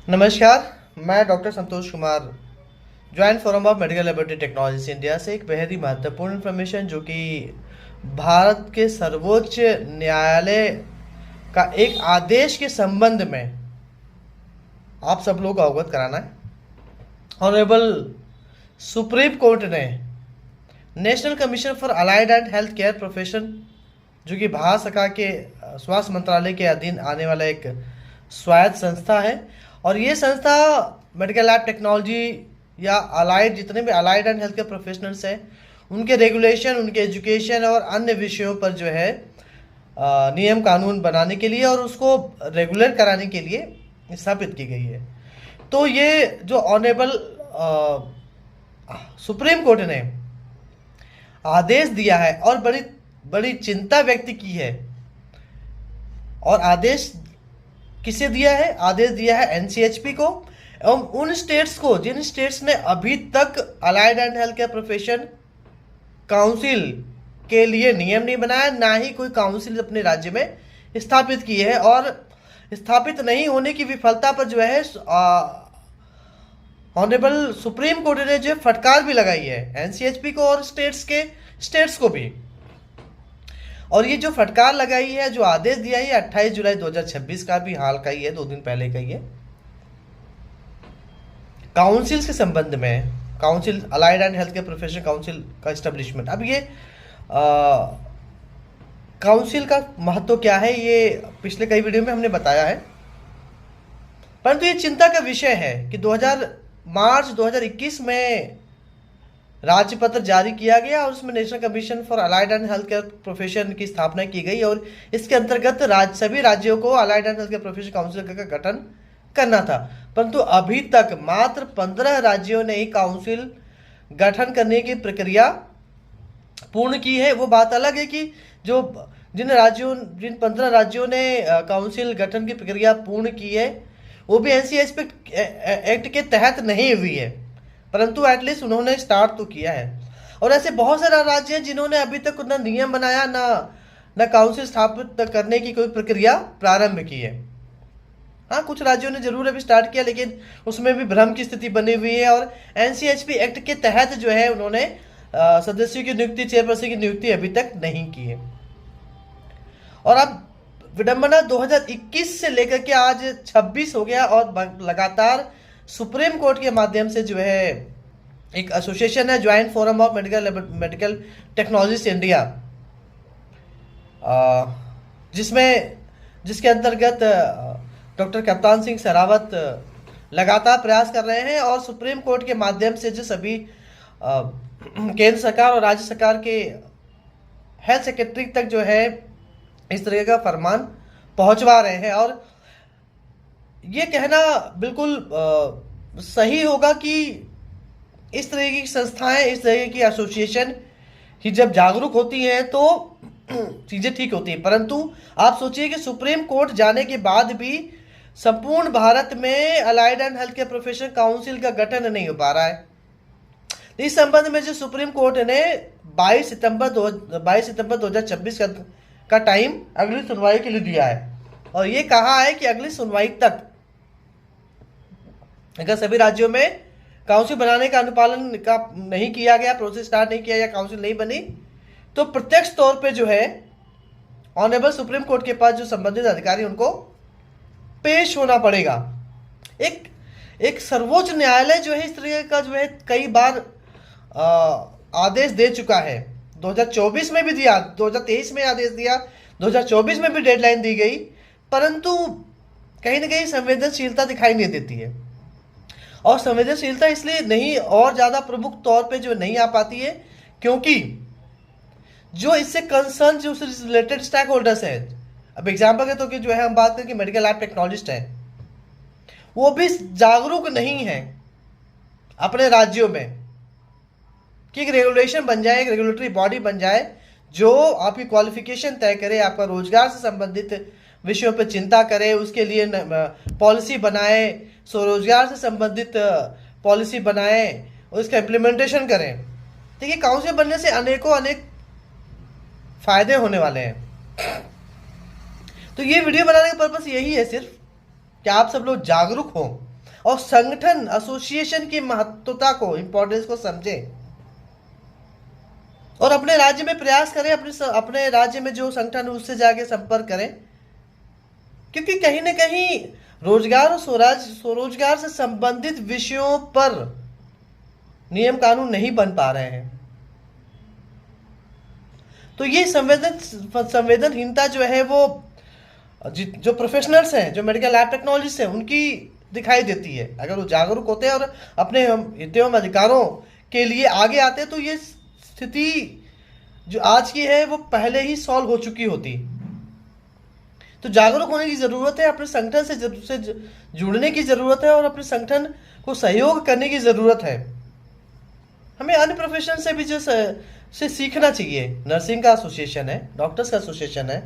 नमस्कार। मैं doctor Santosh Kumar, joint forum of medical laboratory technology India से एक बेहद ही महत्वपूर्ण इन्फॉर्मेशन जो कि भारत के सर्वोच्च न्यायालय का एक आदेश के संबंध में आप सब लोग को अवगत कराना है। ऑनरेबल सुप्रीम कोर्ट ने national commission for allied and health care profession, जो कि भारत सरकार के स्वास्थ्य मंत्रालय के अधीन आने वाला एक स्वायत्त संस्था है, और ये संस्था मेडिकल लैब टेक्नोलॉजी या अलाइड जितने भी allied and health care professionals हैं उनके रेगुलेशन, उनके एजुकेशन और अन्य विषयों पर जो है नियम कानून बनाने के लिए और उसको रेगुलर कराने के लिए स्थापित की गई है। तो ये जो ऑनरेबल सुप्रीम कोर्ट ने आदेश दिया है और बड़ी बड़ी चिंता व्यक्त की है, और आदेश किसे दिया है? आदेश दिया है एनसीएचपी को एवं उन स्टेट्स को जिन स्टेट्स ने अभी तक allied and health care profession council के लिए नियम नहीं बनाया, ना ही कोई काउंसिल अपने राज्य में स्थापित की है, और स्थापित नहीं होने की विफलता पर जो है ऑनरेबल सुप्रीम कोर्ट ने जो फटकार भी लगाई है एनसीएचपी को और स्टेट्स को भी। और ये जो फटकार लगाई है, जो आदेश दिया है, 28 जुलाई 2026 का भी हाल का ही है, 2 दिन पहले का ही है। काउंसिल्स के संबंध में, council allied and health care professional council का एस्टेब्लिशमेंट, अब ये काउंसिल का महत्व क्या है ये पिछले कई वीडियो में हमने बताया है, परंतु ये चिंता का विषय है कि मार्च 2021 में राज्यपत्र जारी किया गया और उसमें national commission for allied and health care profession की स्थापना की गई, और इसके अंतर्गत सभी राज्यों को allied and health care profession council का गठन करना था। परंतु अभी तक मात्र 15 राज्यों ने ही काउंसिल गठन करने की प्रक्रिया पूर्ण की है। वो बात अलग है कि जिन 15 राज्यों ने काउंसिल गठन की प्रक्रिया पूर्ण की है वो भी एनसीएचपी एक्ट के तहत नहीं हुई है, परंतु एटलीस्ट उन्होंने स्टार्ट तो किया है। और ऐसे बहुत सारे राज्य हैं जिन्होंने अभी तक ना नियम बनाया, ना काउंसिल स्थापित करने की कोई प्रक्रिया प्रारंभ की है। हाँ, कुछ राज्यों ने जरूर अभी स्टार्ट किया, लेकिन उसमें भी भ्रम की स्थिति बनी हुई है, और एनसीएचपी एक्ट के तहत जो है उन्होंने सदस्यों की नियुक्ति, चेयरपर्सन की नियुक्ति अभी तक नहीं की है। और अब विडंबना 2021 से लेकर के आज 26 हो गया, और लगातार सुप्रीम कोर्ट के माध्यम से जो है एक एसोसिएशन है, joint forum of medical technologist India, जिसके अंतर्गत डॉक्टर कप्तान सिंह सरावत लगातार प्रयास कर रहे हैं, और सुप्रीम कोर्ट के माध्यम से जो सभी केंद्र सरकार और राज्य सरकार के हेल्थ सेक्रेटरी तक जो है इस तरह का फरमान पहुंचवा रहे हैं। और ये कहना बिल्कुल सही होगा कि इस तरह की संस्थाएं, इस तरह की एसोसिएशन ही जब जागरूक होती हैं तो चीज़ें ठीक होती हैं। परंतु आप सोचिए कि सुप्रीम कोर्ट जाने के बाद भी संपूर्ण भारत में allied and health care professional council का गठन नहीं हो पा रहा है। इस संबंध में जो सुप्रीम कोर्ट ने 22 सितंबर 2026 का टाइम अगली सुनवाई के लिए दिया है, और ये कहा है कि अगली सुनवाई तक अगर सभी राज्यों में काउंसिल बनाने का अनुपालन का नहीं किया गया, प्रोसेस स्टार्ट नहीं किया या काउंसिल नहीं बनी, तो प्रत्यक्ष तौर पे जो है ऑनरेबल सुप्रीम कोर्ट के पास जो संबंधित अधिकारी उनको पेश होना पड़ेगा। एक सर्वोच्च न्यायालय जो है इस तरह का जो है कई बार आदेश दे चुका है। 2024 में भी दिया, 2023 में आदेश दिया, 2024 में भी डेडलाइन दी गई, परंतु कहीं ना कहीं संवेदनशीलता दिखाई नहीं देती है। और संवेदनशीलता इसलिए नहीं और ज़्यादा प्रमुख तौर पे जो नहीं आ पाती है क्योंकि जो इससे कंसर्न, जो उससे रिलेटेड स्टेक होल्डर्स हैं, अब एग्जाम्पल के तो कि जो है हम बात करें कि मेडिकल लैब टेक्नोलॉजिस्ट हैं, वो भी जागरूक नहीं हैं अपने राज्यों में कि एक रेगुलेशन बन जाए, एक रेगुलेटरी बॉडी बन जाए जो आपकी क्वालिफिकेशन तय करे, आपका रोजगार से संबंधित विषयों पर चिंता करे, उसके लिए पॉलिसी बनाए, स्वरोजगार से संबंधित पॉलिसी बनाए, उसका इम्प्लीमेंटेशन करें। देखिए, काउंसिल बनने से अनेक फायदे होने वाले हैं। तो ये वीडियो बनाने का पर्पस यही है सिर्फ कि आप सब लोग जागरूक हों और संगठन एसोसिएशन की महत्वता को, इंपॉर्टेंस को समझें और अपने राज्य में प्रयास करें, अपने राज्य में जो संगठन है उससे जाके संपर्क करें, क्योंकि कहीं ना कहीं रोजगार और स्वरोजगार से संबंधित विषयों पर नियम कानून नहीं बन पा रहे हैं। तो ये संवेदनहीनता जो है वो जो प्रोफेशनल्स हैं, जो मेडिकल लैब टेक्नोलॉजिस्ट हैं, उनकी दिखाई देती है। अगर वो जागरूक होते हैं और अपने हितों एवं अधिकारों के लिए आगे आते तो ये स्थिति जो आज की है वो पहले ही सॉल्व हो चुकी होती। तो जागरूक होने की ज़रूरत है, अपने संगठन से जुड़ने की ज़रूरत है और अपने संगठन को सहयोग करने की ज़रूरत है। हमें अन्य प्रोफेशन से भी से सीखना चाहिए। नर्सिंग का एसोसिएशन है, डॉक्टर्स का एसोसिएशन है,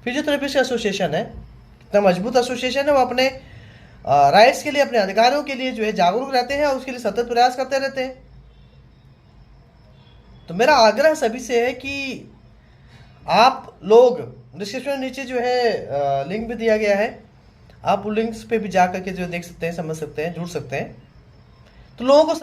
फिजियोथेरेपिस्ट का एसोसिएशन है, कितना मजबूत एसोसिएशन है। वो अपने राइट्स के लिए, अपने अधिकारों के लिए जो है जागरूक रहते हैं और उसके लिए सतत प्रयास करते रहते हैं। तो मेरा आग्रह सभी से है कि आप लोग, डिस्क्रिप्शन नीचे जो है लिंक भी दिया गया है, आप लिंक्स पे भी जा करके जो देख सकते हैं, समझ सकते हैं, जुड़ सकते हैं। तो लोगों को